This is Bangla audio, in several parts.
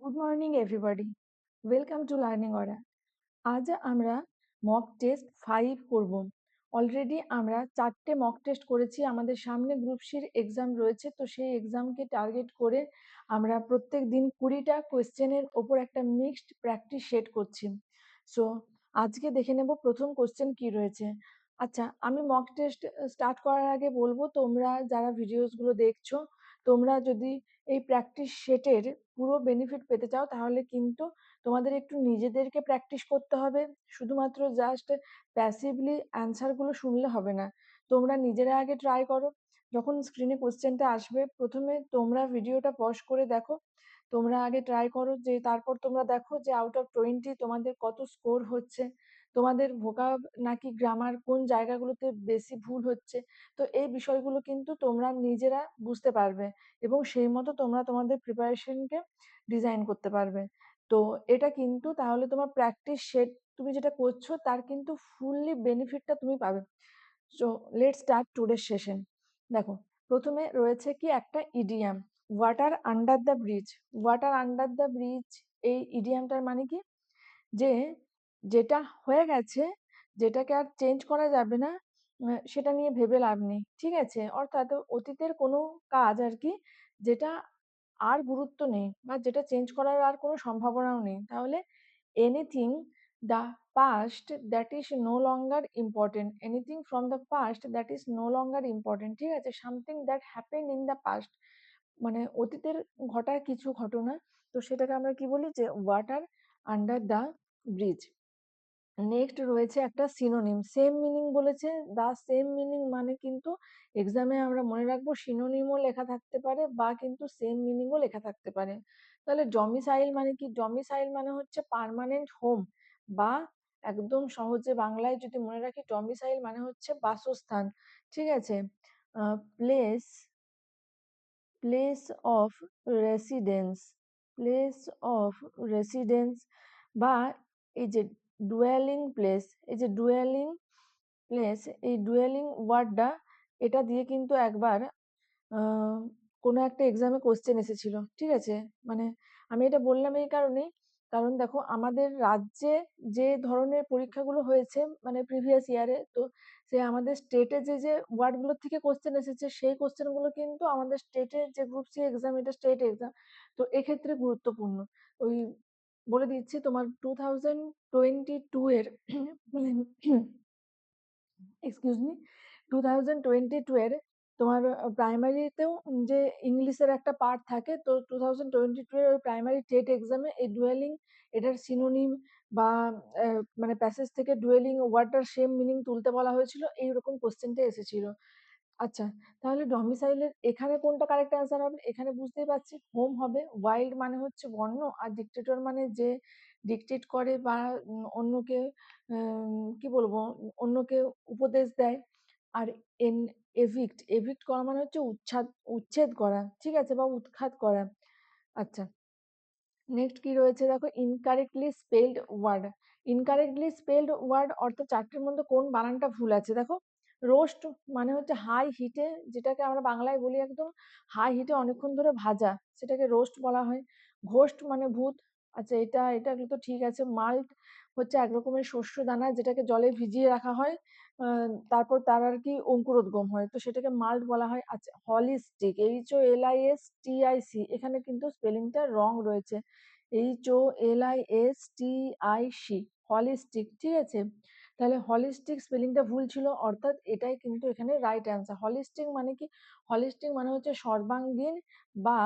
Good morning everybody, welcome to Learning Aura. আজ আমরা মক টেস্ট 5 করব। অলরেডি আমরা 4টে মক টেস্ট করেছি। আমাদের সামনে গ্রুপ সির এক্সাম রয়েছে, তো সেই এক্সামকে টার্গেট করে আমরা প্রত্যেক দিন 20টা কোয়েশ্চেনের ওপর একটা মিক্সড প্র্যাকটিস সেট করছি। সো আজকে দেখে নেব প্রথম কোশ্চেন কি রয়েছে। আচ্ছা, আমি মক টেস্ট স্টার্ট করার আগে বলবো, তোমরা যারা ভিডিওসগুলো দেখছো, তোমরা যদি এই প্র্যাকটিস সেটের পুরো বেনিফিট পেতে চাও, তাহলে কিন্তু তোমাদের একটু নিজেদেরকে প্র্যাকটিস করতে হবে। শুধুমাত্র জাস্ট প্যাসিভলি অ্যান্সারগুলো শুনলে হবে না, তোমরা নিজেরা আগে ট্রাই করো। যখন স্ক্রিনে কোশ্চেনটা আসবে, প্রথমে তোমরা ভিডিওটা পজ করে দেখো, তোমরা আগে ট্রাই করো, যে তারপর তোমরা দেখো যে আউট অফ 20 তোমাদের কত স্কোর হচ্ছে, তোমাদের ভোকাব নাকি গ্রামার কোন জায়গাগুলোতে বেশি ভুল হচ্ছে। তো এই বিষয়গুলো কিন্তু তোমরা নিজেরা বুঝতে পারবে এবং সেই মতো তোমরা তোমাদের প্রিপারেশনকে ডিজাইন করতে পারবে। তো এটা কিন্তু তাহলে তোমার প্র্যাকটিস সেট তুমি যেটা করছো তার কিন্তু ফুললি বেনিফিটটা তুমি পাবে। So let's start today session. দেখো, প্রথমে রয়েছে কি একটা idiom, water under the bridge. Water under the bridge, এই ইডিয়ামটার মানে কি, যে যেটা হয়ে গেছে, যেটাকে আর চেঞ্জ করা যাবে না, সেটা নিয়ে ভেবে লাভ নেই। ঠিক আছে, অর্থাৎ অতীতের কোনো কাজ আর কি, যেটা আর গুরুত্ব নেই বা যেটা চেঞ্জ করার আর কোনো সম্ভাবনাও নেই, তাহলে anything the past that is no longer important, anything from the past that is no longer important. ঠিক আছে, something that happened in the past, মানে অতীতের ঘটা কিছু ঘটনা, তো সেটাকে আমরা কি বলি, যে water under the bridge. Next রয়েছে একটা সিনোনিম, সেম মিনিং বলেছে। দা সেম মিনিং মানে কিন্তু এক্সামে আমরা মনে রাখবো সিনোনিমও লেখা থাকতে পারে বা কিন্তু সেম মিনিংও লেখা থাকতে পারে। তাহলে ডমিসাইল মানে কি, ডমিসাইল মানে হচ্ছে পার্মানেন্ট হোম, বা একদম সহজে বাংলায় যদি মনে রাখি, ডমিসাইল মানে হচ্ছে বাসস্থান। ঠিক আছে, place, place of residence, place of residence, বা এই যে ডুয়েলিং প্লেস, এই যে ডুয়েলিং প্লেস, এই ডুয়েলিং ওয়ার্ডটা, এটা দিয়ে কিন্তু একবার আহ, কোনো একটা এক্সামে কোশ্চেন এসেছিল। ঠিক আছে, মানে আমি এটা বললাম এই কারণেই, কারণ দেখো আমাদের রাজ্যে যে ধরনের পরীক্ষাগুলো হয়েছে মানে প্রিভিয়াস ইয়ারে, তো সে আমাদের স্টেটে যে যে ওয়ার্ডগুলোর থেকে কোশ্চেন এসেছে, সেই কোশ্চেনগুলো কিন্তু আমাদের স্টেটে যে গ্রুপ সি এক্সাম, এটা স্টেট এক্সাম, তো এক্ষেত্রে গুরুত্বপূর্ণ। ওই বলে দিচ্ছি, তোমার 2022 এর এক্সকিউজ মি, 2022 এর তোমার প্রাইমারিতেও যে ইংলিশের একটা পার্ট থাকে, তো 2022 এর ওই প্রাইমারি টেট এক্সামে এই ডুয়েলিং, এটার সিনোনিম বা মানে প্যাসেজ থেকে ডুয়েলিং ওয়ার্ডটার সেম মিনিং তুলতে বলা হয়েছিল, এইরকম কোশ্চেনটা এসেছিল। আচ্ছা, তাহলে ডমিসাইলের এখানে কোনটা কারেক্ট অ্যান্সার হবে, এখানে বুঝতেই পারছি হোম হবে। ওয়াইল্ড মানে হচ্ছে বন্য, আর ডিক্টেটর মানে যে ডিক্টেট করে বা অন্যকে কি বলবো, অন্যকে উপদেশ দেয়। আর এন এভিক্ট, এভিক্ট করা মানে হচ্ছে উচ্ছেদ করা। ঠিক আছে, বা উৎখাত করা। আচ্ছা, নেক্সট কি রয়েছে দেখো, incorrectly spelled word. Incorrectly spelled word অর্থাৎ চারটির মধ্যে কোন বানানটা ভুল আছে। দেখো, রোস্ট মানে হচ্ছে হাই হিটে, যেটাকে আমরা বাংলায় বলি একদম হাই হিটে অনেকক্ষণ ধরে ভাজা, সেটাকে রোস্ট বলা হয়। ঘোস্ট মানে ভূত। আচ্ছা, এটা এটা তো ঠিক আছে। মাল্ট হচ্ছে এক রকমের শস্য দানা, যেটাকে জলে ভিজিয়ে রাখা হয়, তারপর তার আর কি অঙ্কুরোদ্গম হয়, তো সেটাকে মাল্ট বলা হয়। আচ্ছা, হলিস্টিক, HOLISTIC, এখানে কিন্তু স্পেলিংটা রং রয়েছে, HOLISTIC, হলিস্টিক। ঠিক আছে, তাহলে হলিস্টিক স্পেলিংটা ভুল ছিল, অর্থাৎ এটাই কিন্তু এখানে রাইট অ্যান্সার। হলিস্টিক মানে কি, হলিস্টিক মানে হচ্ছে সর্বাঙ্গীন বা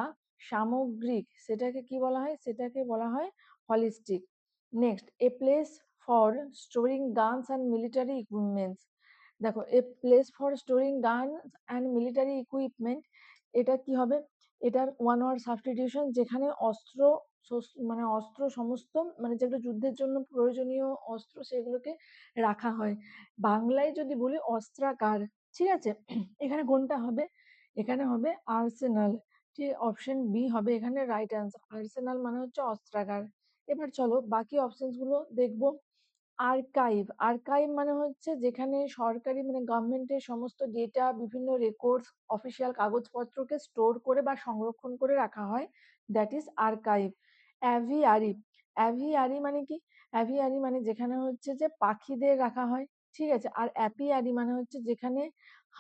সামগ্রিক, সেটাকে কি বলা হয়, সেটাকে বলা হয় holistic. Next, a place for storing guns and military equipments. দেখো, এ প্লেস ফর স্টোরিং গান অ্যান্ড মিলিটারি ইকুইপমেন্ট, এটা কি হবে, এটার ওয়ান ওয়ার্ড সাবস্টিটিউশন, যেখানে অস্ত্র, মানে অস্ত্র সমস্ত, মানে যেগুলো যুদ্ধের জন্য প্রয়োজনীয় অস্ত্র, সেগুলোকে রাখা হয়। বাংলায় যদি বলি অস্ত্রাগার। ঠিক আছে, এখানে কোনটা হবে, এখানে হবে আর্সেনাল। ঠিক, অপশন বি হবে এখানে রাইট অ্যান্সার। আর্সেনাল মানে হচ্ছে অস্ত্রাগার। এবার চলো বাকি অপশনস গুলো দেখবো। আর্কাইভ, আর্কাইভ মানে হচ্ছে যেখানে সরকারি মানে গভর্নমেন্টের সমস্ত ডেটা, বিভিন্ন রেকর্ডস, অফিসিয়াল কাগজপত্রকে স্টোর করে বা সংরক্ষণ করে রাখা হয়, that is archive. Aviary. Aviary মানে কি? অ্যাভিয়ারি মানে যেখানে হচ্ছে যে পাখিদের রাখা হয়, ঠিক আছে? আর অ্যাপিয়ারি মানে হচ্ছে যেখানে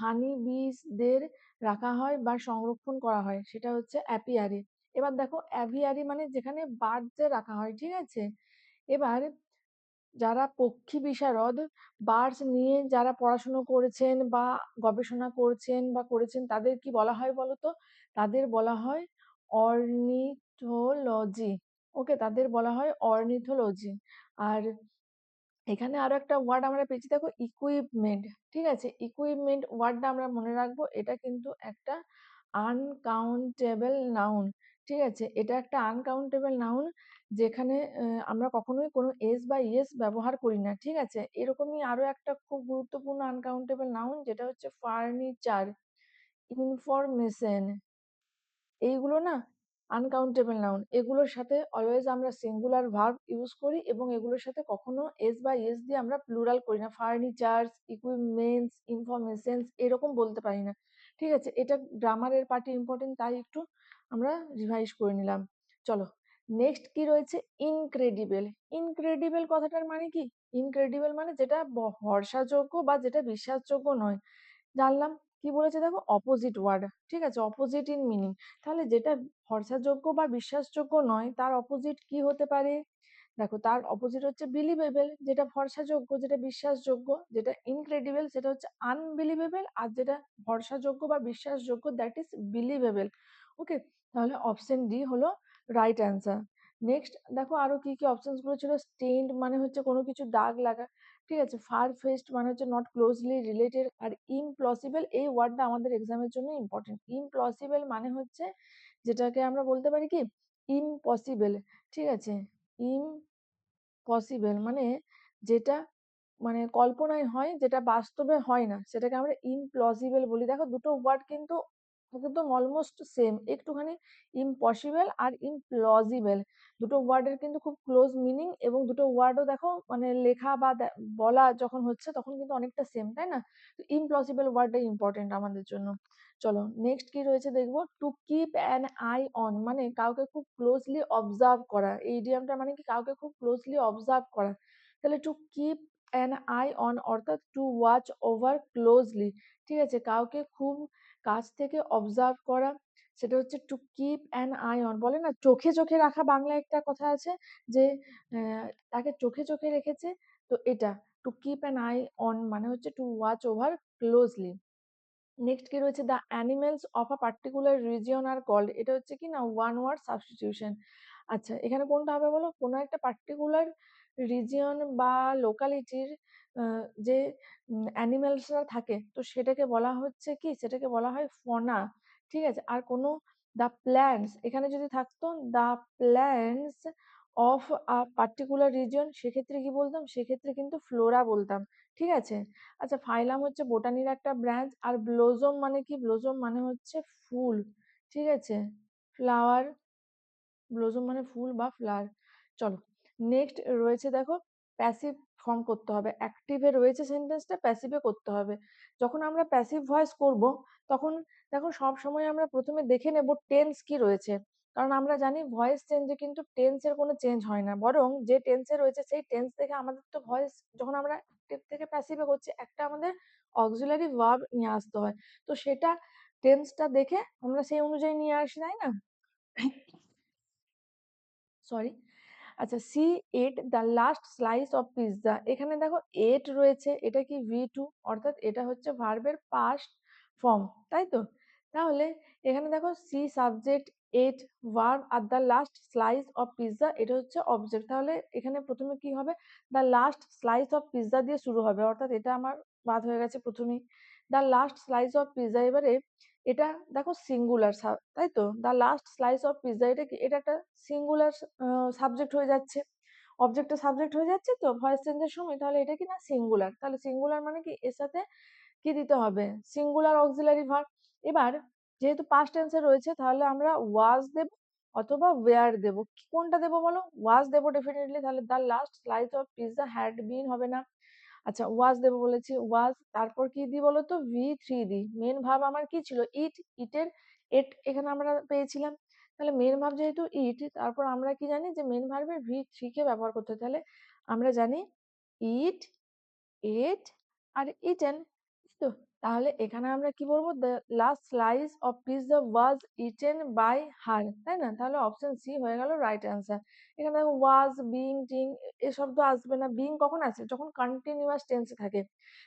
হানি বিসদের রাখা হয় বা সংরক্ষণ করা হয়, সেটা হচ্ছে অ্যাপিয়ারি। এবার দেখো অ্যাভিয়ারি মানে যেখানে বার্ডদের রাখা হয়, ঠিক আছে? এবার যারা পক্ষী বিশারদ, বার্ডস নিয়ে যারা পড়াশুনো করেছেন বা গবেষণা করছেন বা করেছেন তাদের কি বলা হয় বলো তো? তাদের বলা হয় অর্নিথোলজি। ওকে, তাদের বলা হয় অর্নিথোলজি। আর এখানে আরো একটা ওয়ার্ড আমরা পেয়েছি, দেখো ইকুইপমেন্ট। ঠিক আছে, ইকুইপমেন্ট ওয়ার্ডটা আমরা মনে রাখবো, এটা কিন্তু একটা আনকাউন্টেবল নাউন। ঠিক আছে, এটা একটা আনকাউন্টেবল নাউন, যেখানে আমরা কখনোই কোনো এস বা ইয়েস ব্যবহার করি না। ঠিক আছে, এরকমই আরো একটা খুব গুরুত্বপূর্ণ আনকাউন্টেবল নাউন, যেটা হচ্ছে ফার্নিচার, ইনফরমেশন। এইগুলো না আনকাউন্টেবল নাউন, এগুলোর সাথে অলওয়েজ আমরা সিঙ্গুলার ভার্ব ইউজ করি এবং এগুলোর সাথে কখনো এস বা এস দিয়ে আমরা প্লুরাল করি না। ফার্নিচার্স, ইকুইপমেন্টস, ইনফরমেশনস এরকম বলতে পারি না। ঠিক আছে, এটা গ্রামারের পার্টি ইম্পর্টেন্ট, তাই একটু আমরা রিভাইজ করে নিলাম। চলো, নেক্সট কি রয়েছে? ইনক্রেডিবল। ইনক্রেডিবল কথাটার মানে কি? ইনক্রেডিবল মানে যেটা ভরসাযোগ্য বা যেটা বিশ্বাসযোগ্য নয়। জানলাম। কি বলেছে দেখো? Opposite word. ঠিক আছে, অপোজিট ইন মিনিং। তাহলে যেটা ভরসাযোগ্য বা বিশ্বাসযোগ্য নয়, তার অপোজিট কি হতে পারে? দেখো, তার অপোজিট হচ্ছে বিলিভেবল, যেটা ভরসাযোগ্য, যেটা বিশ্বাসযোগ্য। যেটা ইনক্রেডিবল সেটা হচ্ছে আনবিলিভেবল, আর যেটা ভরসাযোগ্য বা বিশ্বাসযোগ্য দ্যাট ইজ বিলিভেবল। ওকে, তাহলে অপশন ডি হলো রাইট অ্যান্সার। নেক্সট দেখো আরো কি কি অপশনস গুলো ছিল। স্টেইনড মানে হচ্ছে কোনো কিছু দাগ লাগা। ঠিক আছে, ফার ফেস্ট মানে হচ্ছে নট ক্লোজলি রিলেটেড। আর ইমপ্লসিবল, এই ওয়ার্ডটা আমাদের এক্সামের জন্য ইম্পর্টেন্ট। ইমপ্লসিবল মানে হচ্ছে যেটাকে আমরা বলতে পারি কি ইম্পসিবল। ঠিক আছে, ইম্পসিবল মানে যেটা মানে কল্পনায় হয়, যেটা বাস্তবে হয় না, সেটাকে আমরা ইমপ্লসিবল বলি। দেখো দুটো ওয়ার্ড কিন্তু একদম অলমোস্ট সেম, একটুখানি ইম্পসিবল আর ইমপ্লজিবল দুটো ওয়ার্ডের কিন্তু খুব ক্লোজ মিনিং, এবং দুটো ওয়ার্ডও দেখো মানে লেখা বা বলা যখন হচ্ছে তখন কিন্তু অনেকটা সেম, তাই না? তো ইমপ্লসিবল ওয়ার্ডটাই ইম্পর্টেন্ট আমাদের জন্য। চলো, নেক্সট কি রয়েছে দেখবো। Two keep an eye on মানে কাউকে খুব ক্লোজলি অবজার্ভ করা। এই ইডিয়ামটা মানে কি? কাউকে খুব ক্লোজলি অবজার্ভ করা। তাহলে two keep an eye on অর্থাৎ টু ওয়াচ ওভার ক্লোজলি। ঠিক আছে, কাউকে খুব কাছ থেকে অবজার্ভ করা, সেটা হচ্ছে two keep an eye on. বলে না চোখে চোখে রাখা, বাংলায় একটা কথা আছে যে তাকে চোখে চোখে রেখেছে। তো এটা to keep an eye on মানে হচ্ছে to watch over closely. Next কি রয়েছে? The animals of a particular region are called. এটা হচ্ছে কি না ওয়ান ওয়ার্ড সাবস্টিটিউশন। আচ্ছা, এখানে কোনটা হবে বলো? কোনো একটা পার্টিকুলার রিজিয়ন বা লোকালিটির যে অ্যানিমেলসরা থাকে, তো সেটাকে বলা হচ্ছে কি? সেটাকে বলা হয় ফনা। ঠিক আছে, আর কোনো দ্য প্ল্যান্টস এখানে যদি থাকতো, the plants of a particular region, সেক্ষেত্রে কি বলতাম? সেক্ষেত্রে কিন্তু ফ্লোরা বলতাম। ঠিক আছে, আচ্ছা, ফাইলাম হচ্ছে বোটানির একটা ব্রাঞ্চ। আর ব্লোজম মানে কি? ব্লোজম মানে হচ্ছে ফুল। ঠিক আছে, ফ্লাওয়ার। ব্লোজম মানে ফুল বা ফ্লাওয়ার। চলো, নেক্সট রয়েছে দেখো প্যাসিভ ফর্ম করতে হবে। অ্যাক্টিভে রয়েছে সেন্টেন্সটা, প্যাসিভে করতে হবে। যখন আমরা প্যাসিভ ভয়েস করব, তখন দেখো সব সময় আমরা প্রথমে দেখে নেব টেন্স কি রয়েছে। কারণ আমরা জানি ভয়েস চেঞ্জে কিন্তু টেন্সের কোনো চেঞ্জ হয় না, বরং যে টেন্সে রয়েছে সেই টেন্স থেকে আমাদের তো ভয়েস, যখন আমরা অ্যাক্টিভ থেকে প্যাসিভে করছি, একটা আমাদের অক্সিলারি ভার্ব নিয়ে আসতে হয়। তো সেটা টেন্সটা দেখে আমরা সেই অনুযায়ী নিয়ে আসি, তাই না? সরি। আচ্ছা, she ate the last slice of pizza. এখানে দেখো এট রয়েছে, এটা কি V2, অর্থাৎ এটা হচ্ছে ভার্বের পাস্ট ফর্ম, তাই তো? তাহলে এখানে দেখো সি সাবজেক্ট, এট ভার্ব, আর the last slice of pizza এটা হচ্ছে অবজেক্ট। তাহলে এখানে প্রথমে কি হবে? The last slice of pizza দিয়ে শুরু হবে, অর্থাৎ এটা আমার বাদ হয়ে গেছে প্রথমেই। The last slice of pizza, এবারে এটা দেখো সিঙ্গুলার, তাই তো? The last slice of pizza এটা কি? এটা একটা সিঙ্গুলার সাবজেক্ট হয়ে যাচ্ছে, অবজেক্টটা সাবজেক্ট হয়ে যাচ্ছে তো ভয়েস চেঞ্জের সময়। তাহলে এটা কি না সিঙ্গুলার? তাহলে সিঙ্গুলার মানে কি? এর সাথে কি দিতে হবে? Singular auxiliary verb. এবার যেহেতু পাস্ট টেন্সে রয়েছে, তাহলে আমরা ওয়াজ দেব অথবা ওয়্যার দেব। কোনটা দেব বলো? ওয়াজ দেব ডেফিনেটলি। তাহলে the last slice of pizza had been হবে না। আচ্ছা, ওয়াজ দেবো বলেছি, ওয়াজ। তারপর কি দিই বলতো? V3 দিই। মেন ভার্ব আমার কি ছিল? ইট। ইটের এট এখানে আমরা পেয়েছিলাম। তাহলে মেন ভার্ব যেহেতু ইট, তারপর আমরা কি জানি যে মেন ভার্বের V3 কে ব্যবহার করতে হয়। তাহলে আমরা জানি ইট, এট আর ইটেন। তো তাহলে এখানে আমরা কি বলবো, the last slice of pizza was eaten by her, তাই না? তাহলে অপশন সি হয়ে গেল রাইট অ্যান্সার। এখানে দেখো ওয়াজ, বিং, টিং এসব তো আসবে না। বিং কখন আসে? যখন কন্টিনিউয়াস টেন্সে থাকে,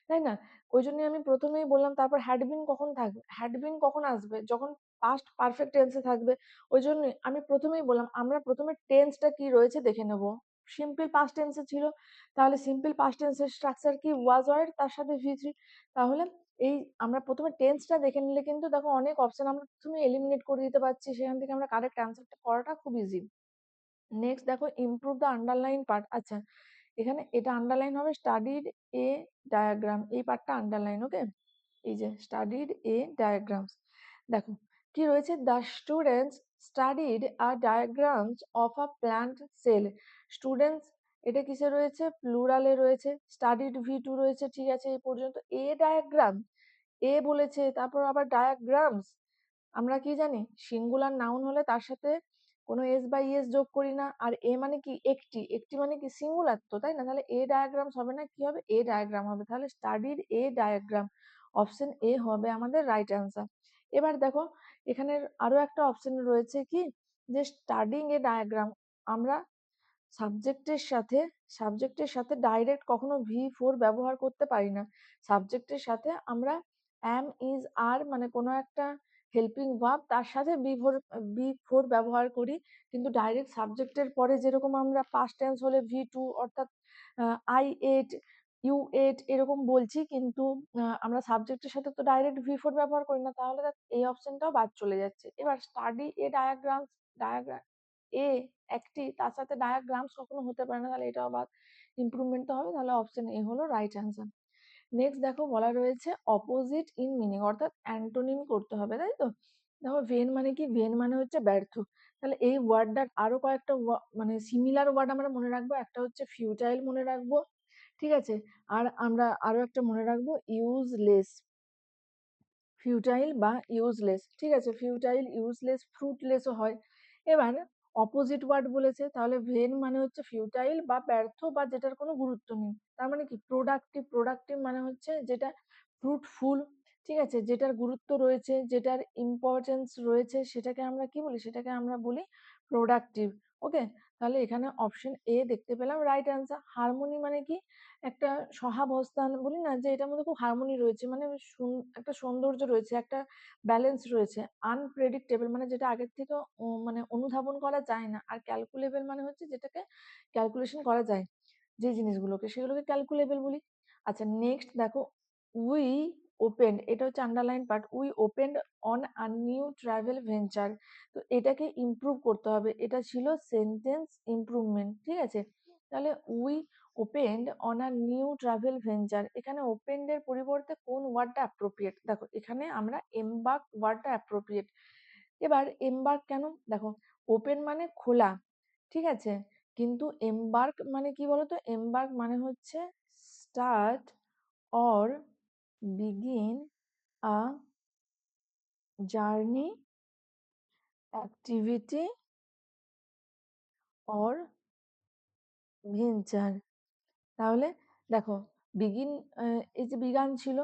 তাই না? ওই জন্যই আমি প্রথমেই বললাম। তারপর হ্যাড বিন কখন থাকবে? হ্যাড বিন কখন আসবে? যখন পাস্ট পারফেক্ট টেন্সে থাকবে। ওই জন্যই আমি প্রথমেই বললাম আমরা প্রথমে টেন্সটা কি রয়েছে দেখে নেব। সিম্পল পাস্ট টেন্সে ছিল, তাহলে সিম্পল পাস্ট টেন্সের স্ট্রাকচার কি? ওয়াজ ওয়ার তার সাথে V3। তাহলে এই আমরা প্রথমে টেন্সটা দেখে নিলে কিন্তু দেখো অনেক অপশন আমরা প্রথমে এলিমিনেট করে দিতে পারছি, সেখান থেকে আমরা কারেক্ট অ্যান্সারটা করাটা খুব ইজি। নেক্সট দেখো ইমপ্রুভ দ্য আন্ডারলাইন পার্ট। আচ্ছা, এখানে এটা আন্ডারলাইন হবে স্টাডিড এ ডায়াগ্রাম, এই পার্টটা আন্ডারলাইন। ওকে, এই যে স্টাডিড এ ডায়াগ্রামস, দেখো কি রয়েছে, the students studied a diagrams of a plant sell. Students এটা কিসে রয়েছে? প্লুরালে রয়েছে। স্টাডিড V2 রয়েছে, ঠিক আছে এই পর্যন্ত। এ ডায়াগ্রাম, এ বলেছে, তারপর আবার ডায়াগ্রামস। আমরা কি জানি সিঙ্গুলার নাউন হলে তার সাথে কোনো এস বা ইএস যোগ করি না। আর এ মানে কি? একটি, একটি মানে কি সিঙ্গুলার তো, তাই না? তাহলে এ ডায়াগ্রামস হবে না, কি হবে? এ ডায়াগ্রাম হবে। তাহলে স্টাডির এ ডায়াগ্রাম, অপশন এ হবে আমাদের রাইট অ্যান্সার। এবার দেখো এখানে আরো একটা অপশন রয়েছে কি, যে স্টাডিং এ ডায়াগ্রাম। আমরা সাবজেক্টের সাথে ডাইরেক্ট কখনো V4 ব্যবহার করতে পারি না। সাবজেক্টের সাথে আমরা অ্যাম, ইজ, আর মানে কোনো একটা হেল্পিং ভার্ব তার সাথে বি ফোর ব্যবহার করি। কিন্তু ডাইরেক্ট সাবজেক্টের পরে যেরকম আমরা পাস্ট টেন্স হলে V2, অর্থাৎ আই এট, ইউ এট এরকম বলছি, কিন্তু আমরা সাবজেক্টের সাথে তো ডাইরেক্ট V4 ব্যবহার করি না। তাহলে এই অপশনটাও বাদ চলে যাচ্ছে। এবার স্টাডি এ ডায়াগ্রাম, এ একটি, তার সাথে ডায়াগ্রামস কখনো হতে পারে না, তাহলে এটাও বাদ। ইমপ্রুভমেন্ট তো হবে, তাহলে অপশন এ হলো রাইট অ্যান্সার। নেক্সট দেখো বলা রয়েছে অপোজিট ইন মিনিং, অর্থাৎ অ্যান্টোনিম করতে হবে, তাই তো? দেখো ভেন মানে কি? ভেন মানে হচ্ছে ব্যর্থ। তাহলে এই ওয়ার্ডটার আরো কয়েকটা মানে সিমিলার ওয়ার্ড আমরা মনে রাখবো। একটা হচ্ছে ফিউটাইল মনে রাখবো, ঠিক আছে? আর আমরা আরো একটা মনে রাখবো ইউজলেস। ফিউটাইল বা ইউজলেস, ঠিক আছে? ফিউটাইল, ইউজলেস, ফ্রুটলেসও হয়। এবার অপোজিট ওয়ার্ড বলেছে, তাহলে ভেন মানে হচ্ছে ফিউটাইল বা ব্যর্থ বা যেটার কোনো গুরুত্ব নেই। তার মানে কি? প্রোডাক্টিভ। প্রোডাক্টিভ মানে হচ্ছে যেটা ফ্রুটফুল, ঠিক আছে? যেটার গুরুত্ব রয়েছে, যেটার ইম্পর্টেন্স রয়েছে, সেটাকে আমরা কি বলি? সেটাকে আমরা বলি প্রোডাক্টিভ। ওকে, তাহলে এখানে অপশন এ দেখতে পেলাম রাইট অ্যান্সার। হারমোনি মানে কি? একটা সহাবস্থান বলি না, যে এটার মধ্যে খুব হারমোনি রয়েছে, মানে একটা সৌন্দর্য রয়েছে, একটা ব্যালেন্স রয়েছে। আনপ্রেডিক্টেবল মানে যেটা আগের থেকে মানে অনুধাবন করা যায় না। আর ক্যালকুলেবল মানে হচ্ছে যেটাকে ক্যালকুলেশন করা যায়, যে জিনিসগুলোকে, সেগুলোকে ক্যালকুলেবল বলি। আচ্ছা নেক্সট দেখো, উই ওপেন্ড, এটা হচ্ছে underline part. We opened on a new travel venture. তো এটাকে ইমপ্রুভ করতে হবে, এটা ছিল সেন্টেন্স ইমপ্রুভমেন্ট, ঠিক আছে? তাহলে we opened on a new travel venture, এখানে ওপেন্ড এর পরিবর্তে কোন ওয়ার্ডটা অ্যাপ্রোপ্রিয়েট? দেখো এখানে আমরা এমবার্ক ওয়ার্ডটা অ্যাপ্রোপ্রিয়েট। এবার এমবার্ক কেন? দেখো ওপেন মানে খোলা, ঠিক আছে? কিন্তু এমবার্ক মানে কি বলতো? এমবার্ক মানে হচ্ছে start or begin a journey, activity or venture. তাহলে দেখো বিগিন, এই যে বিগান ছিল,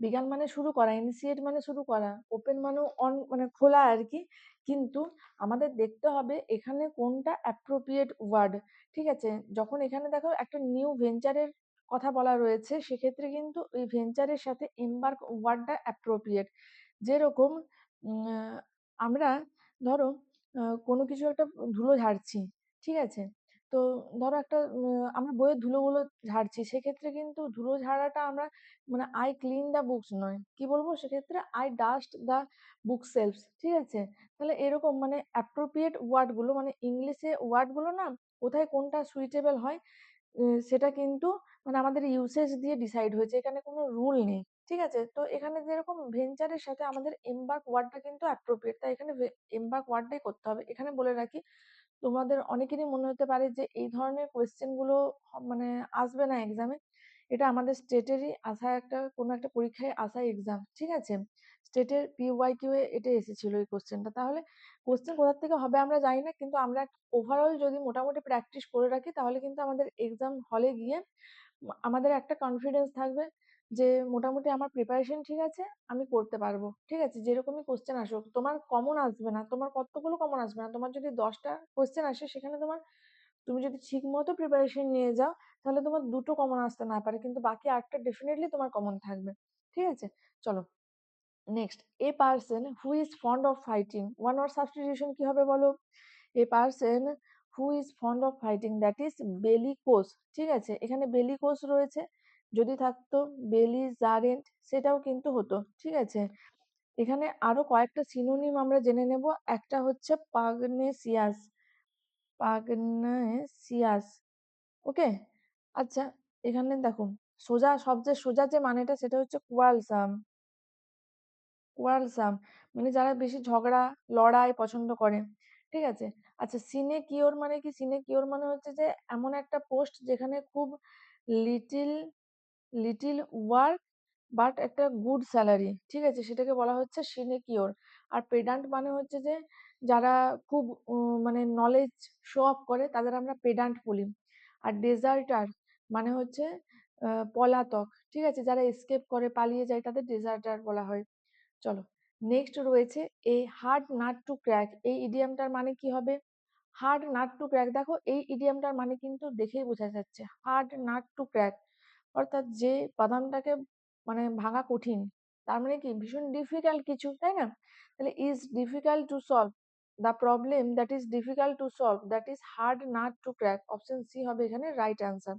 বিগান মানে শুরু করা, ইনিশিয়েট মানে শুরু করা, ওপেন মানে অন মানে খোলা আর কি। কিন্তু আমাদের দেখতে হবে এখানে কোনটা অ্যাপ্রোপ্রিয়েট ওয়ার্ড, ঠিক আছে? যখন এখানে দেখো একটা নিউ ভেঞ্চারের কথা বলা রয়েছে, সেক্ষেত্রে কিন্তু ওই ভেঞ্চারের সাথে এমবার্ক ওয়ার্ডটা অ্যাপ্রোপ্রিয়েট। যেরকম আমরা ধরো কোনো কিছু একটা ধুলো ঝাড়ছি, ঠিক আছে? তো ধরো একটা আমরা বইয়ের ধুলোগুলো ঝাড়ছি, সেক্ষেত্রে কিন্তু ধুলো ঝাড়াটা আমরা মানে আই ক্লিন দ্য বুকস নয়, কি বলবো সেক্ষেত্রে? I dust the book selves, ঠিক আছে? তাহলে এরকম মানে অ্যাপ্রোপ্রিয়েট ওয়ার্ড গুলো, মানে ইংলিশে ওয়ার্ড গুলো না কোথায় কোনটা সুইটেবল হয়, সেটা কিন্তু মানে আমাদের ইউসেজ দিয়ে ডিসাইড হয়েছে, এখানে কোনো রুল নেই, ঠিক আছে? তো এখানে যেরকম ভেঞ্চারের সাথে আমাদের এমবার্ক ওয়ার্ডটা কিন্তু অ্যাপ্রোপ্রিয়েট, তাই এখানে এমবার্ক ওয়ার্ডটাই করতে হবে। এখানে বলে রাখি, তোমাদের অনেকেরই মনে হতে পারে যে এই ধরনের কোয়েশ্চেন গুলো মানে আসবে না এক্সামে, এটা আমাদের স্টেটেরই আসা একটা কোনো একটা পরীক্ষায় আসা এক্সাম, ঠিক আছে? স্টেটের PYQ এ এটা এসেছিল এই কোশ্চেনটা। তাহলে কোশ্চেন কোথা থেকে হবে আমরা জানি না, কিন্তু আমরা ওভারঅল যদি মোটামুটি প্র্যাকটিস করে রাখি তাহলে কিন্তু আমাদের এক্সাম হলে গিয়ে আমাদের একটা কনফিডেন্স থাকবে যে মোটামুটি আমার প্রিপারেশন ঠিক আছে, আমি করতে পারবো, ঠিক আছে? যেরকমই কোশ্চেন আসুক, তোমার কমন আসবে না, তোমার কতগুলো কমন আসবে না, তোমার যদি 10টা কোশ্চেন আসে সেখানে তুমি যদি ঠিক মতো প্রিপারেশন নিয়ে যাও তাহলে তোমার 2টো কমন আসতে না পারে, কিন্তু বাকি 8টা ডেফিনেটলি তোমার কমন থাকবে, ঠিক আছে? চলো next, a person who is fond of fighting, one word substitution কি হবে বলো? A person who is fond of fighting that is bellicose, ঠিক আছে? এখানে বেলিকোস রয়েছে, যদি থাকতো বেলিজারেন্ট সেটাও কিন্তু হতো, ঠিক আছে? এখানে আরো কয়েকটা সিনোনিম আমরা জেনে নেব। একটা হচ্ছে পাগনেসিয়াস, পাগনেসিয়াস, ওকে? আচ্ছা, এখানে দেখো সোজা, সবচেয়ে সোজা যে মানেটা সেটা হচ্ছে কোয়ালসাম, কোয়ালসাম মানে যারা বেশি ঝগড়া লড়াই পছন্দ করে, ঠিক আছে? আচ্ছা, সিনেকিওর মানে কি? সিনেকিওর মানে হচ্ছে যে এমন একটা পোস্ট যেখানে খুব লিটিল লিটিল ওয়ার্ক বাট একটা গুড স্যালারি, ঠিক আছে? সেটাকে বলা হচ্ছে সিনেকিওর। আর পেডান্ট মানে হচ্ছে যে যারা খুব মানে নলেজ শো অফ করে তাদের আমরা পেডান্ট বলি। আর ডেজার্টার মানে হচ্ছে পলাতক, ঠিক আছে? যারা এসকেপ করে পালিয়ে যায় তাদের ডেজার্টার বলা হয়। চলো নেক্সট রয়েছে এ হার্ড নাট টু ক্র্যাক, এই ইডিয়ামটার মানে কি হবে? হার্ড নাট টু ক্র্যাক, দেখো এই ইডিয়ামটার মানে কিন্তু দেখেই বোঝা যাচ্ছে, হার্ড নাট টু ক্র্যাক অর্থাৎ যে বাদামটাকে মানে ভাঙা কঠিন, তার মানে কি ভীষণ ডিফিকাল্ট কিছু, তাই না? তাহলে is difficult to solve, the problem that is difficult to solve that is hard nut to crack, option C হবে এখানে রাইট অ্যান্সার।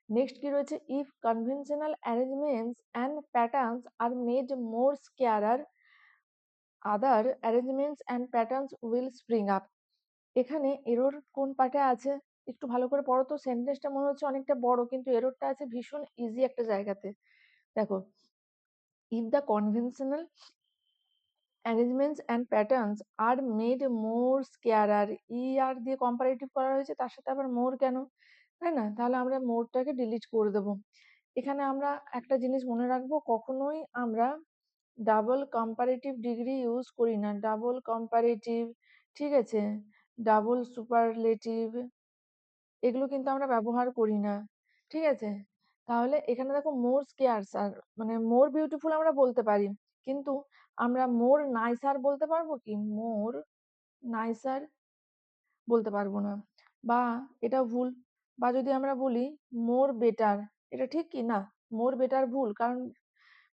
নেক্সট কি রয়েছে, if conventional arrangements and patterns are made more scarcer other arrangements and patterns will spring up. এখানে এরর কোন পার্টে আছে একটু ভালো করে পড়ো তো, সেন্টেন্সটা মনে হচ্ছে অনেকটা বড় কিন্তু এররটা আছে ভীষণ ইজি একটা জায়গাতে। দেখো, if the conventional arrangements and patterns are made more scarer, আর দিয়ে কম্পারেটিভ করা হয়েছে তার সাথে আবার মোর কেন, তাই না? তাহলে আমরা মোরটাকে ডিলিট করে দেব। এখানে আমরা একটা জিনিস মনে রাখবো, কখনোই আমরা ডাবল কম্পারেটিভ ডিগ্রি ইউজ করি না, ডাবল কম্পারেটিভ, ঠিক আছে? ডাবল সুপারলেটিভ এগুলো কিন্তু আমরা ব্যবহার করি না, ঠিক আছে? তাহলে এখানে দেখো মোর স্কেয়ার্স আর মানে মোর বিউটিফুল আমরা বলতে পারি, কিন্তু আমরা মোর নাইসার বলতে পারবো কি? মোর নাইসার বলতে পারবো না, বা এটা ভুল। বা যদি আমরা বলি মোর বেটার, এটা ঠিক কি না? মোর বেটার ভুল, কারণ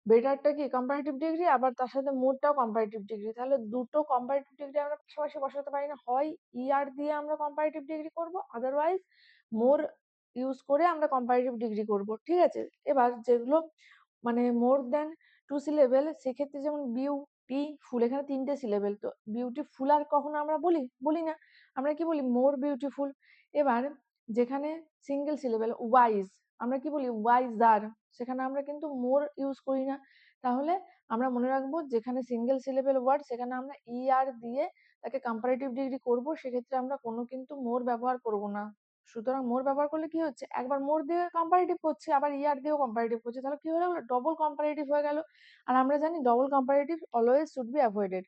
বেটারটা কি কম্পারেটিভ ডিগ্রি, আবার তার সাথে মোরটাও কম্পারেটিভ ডিগ্রি, তাহলে দুটো কম্পারেটিভ ডিগ্রি আমরা পাশাপাশি বসাতে পারি না, হয় দিয়ে আমরা কম্পারেটিভ ডিগ্রি করব, আদারওয়াইজ মোর ইউজ করে আমরা কম্পারেটিভ ডিগ্রি করব, ঠিক আছে? এবার যেগুলো মানে মোর দেন 2 সিলেবেল সেক্ষেত্রে যেমন বিউটিফুল, এখানে 3টে সিলেবেল, তো বিউটিফুল আর কখনো আমরা বলি না, আমরা কি বলি? More beautiful. এবার যেখানে সিঙ্গেল সিলেবেল ওয়াইজ, আমরা কি বলি? ওয়াইজার, সেখানে আমরা কিন্তু মোর ইউজ করি না। তাহলে আমরা মনে রাখবো যেখানে সিঙ্গেল সিলেবেল ওয়ার্ড সেখানে আমরা আর দিয়ে তাকে কম্পারেটিভ ডিগ্রি করব, সেক্ষেত্রে আমরা কোনো কিন্তু মোর ব্যবহার করব না। সুতরাং মোর ব্যবহার করলে কি হচ্ছে, একবার মোর দিয়ে কম্পারেটিভ করছি আবার দিয়েও কম্পারেটিভ করছি, তাহলে কি হয়ে গেল? ডবল কম্পারেটিভ হয়ে গেল। আর আমরা জানি double comparative always should be avoided.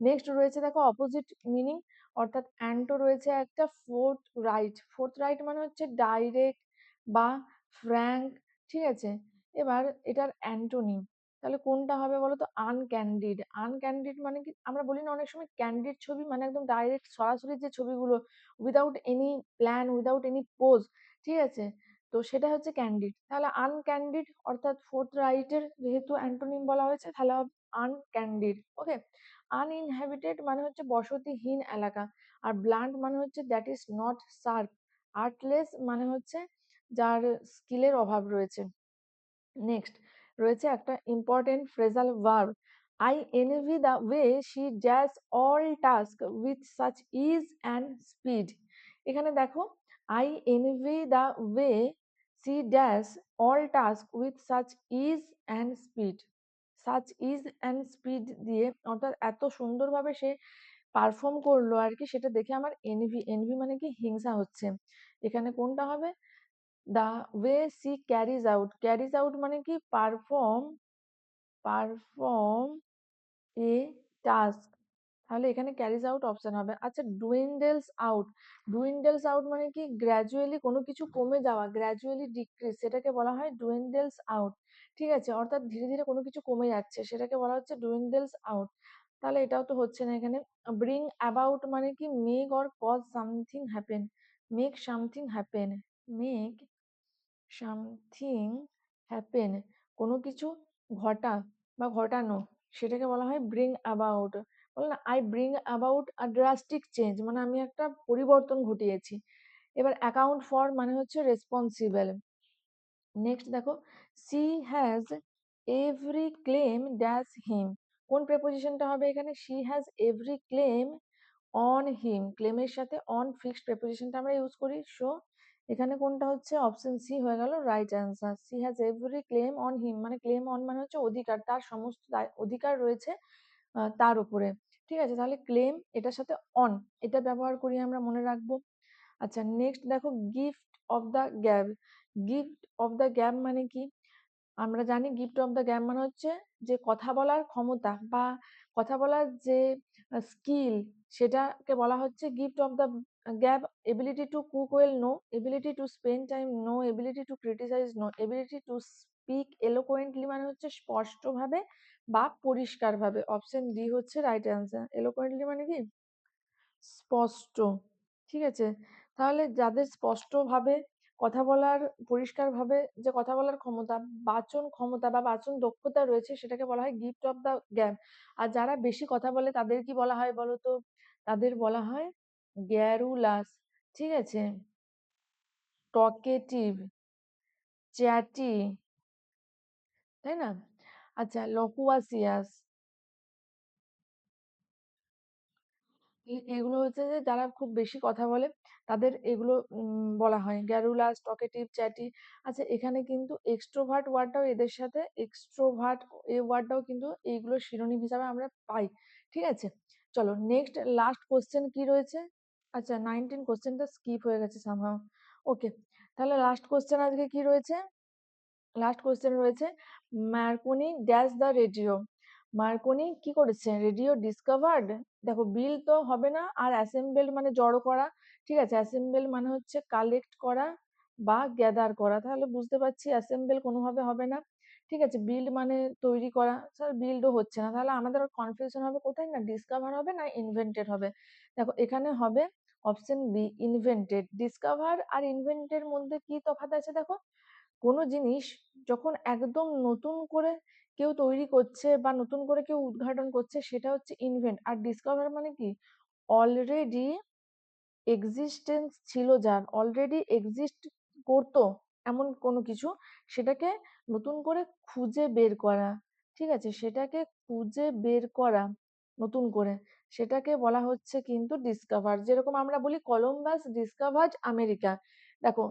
Next রয়েছে দেখো অপোজিট মিনিং, অর্থাৎ অ্যান্টো রয়েছে একটা ফোর্থ রাইট, ফোর্থ রাইট মানে হচ্ছে ডাইরেক্ট বা ফ্র্যাঙ্ক, ঠিক আছে? এবার এটার অ্যান্টোনিম তাহলে কোনটা হবে বলো তো? আনক্যান্ডিড, আনক্যান্ডিড মানে কি? আমরা বলি না অনেক সময় ক্যান্ডিড ছবি মানে একদম ডাইরেক্ট সরাসরি যে ছবিগুলো without any plan without any pose, ঠিক আছে? তো সেটা হচ্ছে ক্যান্ডিড। তাহলে আনক্যান্ডিড অর্থাৎ ফোর্থ রাইটের যেহেতু অ্যান্টোনিম বলা হয়েছে তাহলে হবে আনক্যান্ডিড, ওকে? আনইনহ্যাবিটেড মানে হচ্ছে বসতিহীন এলাকা, আর ব্লান্ট মানে হচ্ছে that is not sharp, artless মানে হচ্ছে যার স্কিলের অভাব রয়েছে। নেক্সট রয়েছে একটা important phrasal verb, I envy the way she dash all task with such ease and speed. এখানে দেখো I envy the way she dash all task with such ease and speed, such ease and speed দিয়ে অর্থাৎ এত সুন্দরভাবে সে পারফর্ম করলো আর কি, সেটা দেখে আমার এনভি, এনভি মানে কি? হিংসা হচ্ছে। এখানে কোনটা হবে? The way she carries out মানে কি পারফর্ম এ টাস্ক, তাহলে এখানে ক্যারিজ আউট অপশন হবে। আচ্ছা, ডুইন্ডেলস আউট মানে কি গ্র্যাজুয়ালি কোনো কিছু কমে যাওয়া, গ্র্যাজুয়ালি ডিক্রিজ, সেটাকে বলা হয় ডুইন্ডেলস আউট। ঠিক আছে, অর্থাৎ ধীরে ধীরে কোনো কিছু কমে যাচ্ছে, সেটাকে বলা হচ্ছে ডুইন্ডেলস আউট। তাহলে এটাও তো হচ্ছে না এখানে। ব্রিং অ্যাবাউট মানে কি make or cause something happen, make something happen, make something happen, কোনো কিছু ঘটা বা ঘটানো, সেটাকে বলা হয় ব্রিং অ্যাবাউট। বলে না, I bring about a drastic change, মানে আমি একটা পরিবর্তন ঘটিয়েছি। এবার অ্যাকাউন্ট ফর মানে হচ্ছে রেসপন্সিবল। নেক্সট দেখো, she has every claim dash him, কোন প্রেপোজিশনটা হবে এখানে? She has every claim on him, ক্লেমের সাথে অন ফিক্সড প্রেপোজিশনটা আমরা ইউজ করি। সো এখানে কোনটা হচ্ছে? অপশন সি হয়ে গেল right answer. C has every claim on হিম, মানে ক্লেম অন মানে হচ্ছে অধিকার, তার সমস্ত অধিকার রয়েছে তার উপরে। ঠিক আছে, তাহলে ক্লেম এটার সাথে অন, এটা ব্যবহার করি আমরা, মনে রাখবো। আচ্ছা, নেক্সট দেখো, gift of the gab. Gift of the gab মানে কি? আমরা জানি গিফট অফ দ্য গ্যাব মানে হচ্ছে যে কথা বলার ক্ষমতা বা কথা বলার যে স্কিল, সেটাকে বলা হচ্ছে gift of the gab. Ability to cook well, no. Ability to spend time, no. Ability to criticise, no. Ability to speak eloquently মানে হচ্ছে স্পষ্টভাবে বা পরিষ্কারভাবে। অপশন ডি হচ্ছে রাইট অ্যান্সার। এলোকোয়েন্টলি মানে কি স্পষ্ট। ঠিক আছে, তাহলে যাদের স্পষ্টভাবে কথা বলার, পরিষ্কারভাবে যে কথা বলার ক্ষমতা, বাচন ক্ষমতা বা বাচন দক্ষতা রয়েছে, সেটাকে বলা হয় গিফট অফ দ্য গ্যাব। আর যারা বেশি কথা বলে তাদের কি বলা হয় বলো তো? তাদের বলা হয় গ্যারুলাস। ঠিক আছে, টকেটিভ, চ্যাটি, তাই না? আচ্ছা, লকুয়াসিয়াস, এগুলো হচ্ছে যে যারা খুব বেশি কথা বলে তাদের এগুলো বলা হয় গ্যারুলাস, টকেটিভ, চ্যাটি। আচ্ছা, এখানে কিন্তু এক্সট্রোভার্ট ওয়ার্ডটাও এদের সাথে, এক্সট্রোভার্ট এই ওয়ার্ডটাও কিন্তু এইগুলো শিরোনাম হিসাবে আমরা পাই। ঠিক আছে, চলো নেক্সট লাস্ট কোশ্চেন কি রয়েছে? আচ্ছা, 19 কোশ্চেনটা স্কিপ হয়ে গেছে সামহাও। ওকে, তাহলে লাস্ট কোশ্চেন আজকে কি রয়েছে? লাস্ট কোশ্চেন রয়েছে, Marconi dash the radio. Marconi কি করেছে? Radio discovered. দেখো, বিল তো হবে না, আর অ্যাসেম্বল মানে জড়ো করা। ঠিক আছে, অ্যাসেম্বল মানে হচ্ছে কালেক্ট করা বা গ্যাদার করা, তাহলে বুঝতে পারছি অ্যাসেম্বল কোনোভাবে হবে না। ঠিক আছে, বিল্ড মানে তৈরি করা, স্যার বিল্ডও হচ্ছে না, তাহলে আমাদের কনফিউশন হবে কোথায়? না ডিসকভার হবে না ইনভেন্টেড হবে। দেখো, এখানে হবে অপশন বি ইনভেন্টেড। ডিসকভার আর ইনভেন্টের মধ্যে কি তফাৎ আছে দেখো। কোনো জিনিস যখন একদম নতুন করে কেউ তৈরি করছে বা নতুন করে কেউ উদ্ঘাটন করছে, সেটা হচ্ছে ইনভেন্ট। আর ডিসকভার মানে কি অলরেডি এক্সিস্টেন্স ছিল, যার অলরেডি এক্সিস্ট করতো এমন কোনো কিছু, সেটাকে নতুন করে খুঁজে বের করা। ঠিক আছে, সেটাকে খুঁজে বের করা নতুন করে, সেটাকে বলা হচ্ছে কিন্তু ডিসকভার। যেরকম আমরা বলি কলম্বাস ডিসকভার্ড আমেরিকা। দেখো,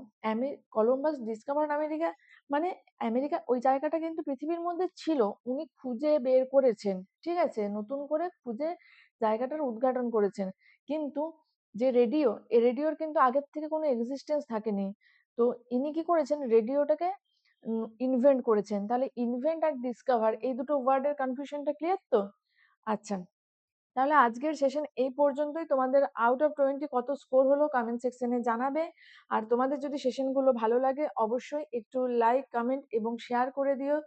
কলম্বাস ডিসকভার্ড আমেরিকা মানে আমেরিকা ওই জায়গাটা কিন্তু পৃথিবীর মধ্যে ছিল, উনি খুঁজে বের করেছেন। ঠিক আছে, নতুন করে খুঁজে জায়গাটার উদ্ঘাটন করেছেন। কিন্তু যে রেডিও, এই রেডিওর কিন্তু আগের থেকে কোনো এক্সিস্টেন্স থাকেনি, তো ইনি কি করেছেন? রেডিওটাকে ইনভেন্ট করেছেন। তাহলে ইনভেন্ট আর ডিসকভার এই দুটো ওয়ার্ডের কনফিউশনটা ক্লিয়ার তো? আচ্ছা, তাহলে আজকের সেশন এই পর্যন্তই। তোমাদের আউট অফ 20 কত স্কোর হলো কমেন্ট সেকশনে জানাবে। আর তোমাদের যদি সেশনগুলো ভালো লাগে অবশ্যই একটু লাইক, কমেন্ট এবং শেয়ার করে দিও।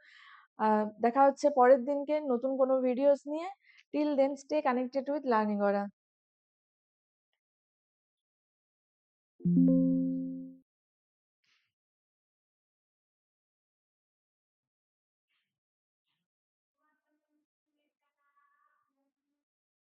দেখা হচ্ছে পরের দিনকে নতুন কোনো ভিডিওস নিয়ে। Till then stay connected with learning ওরা।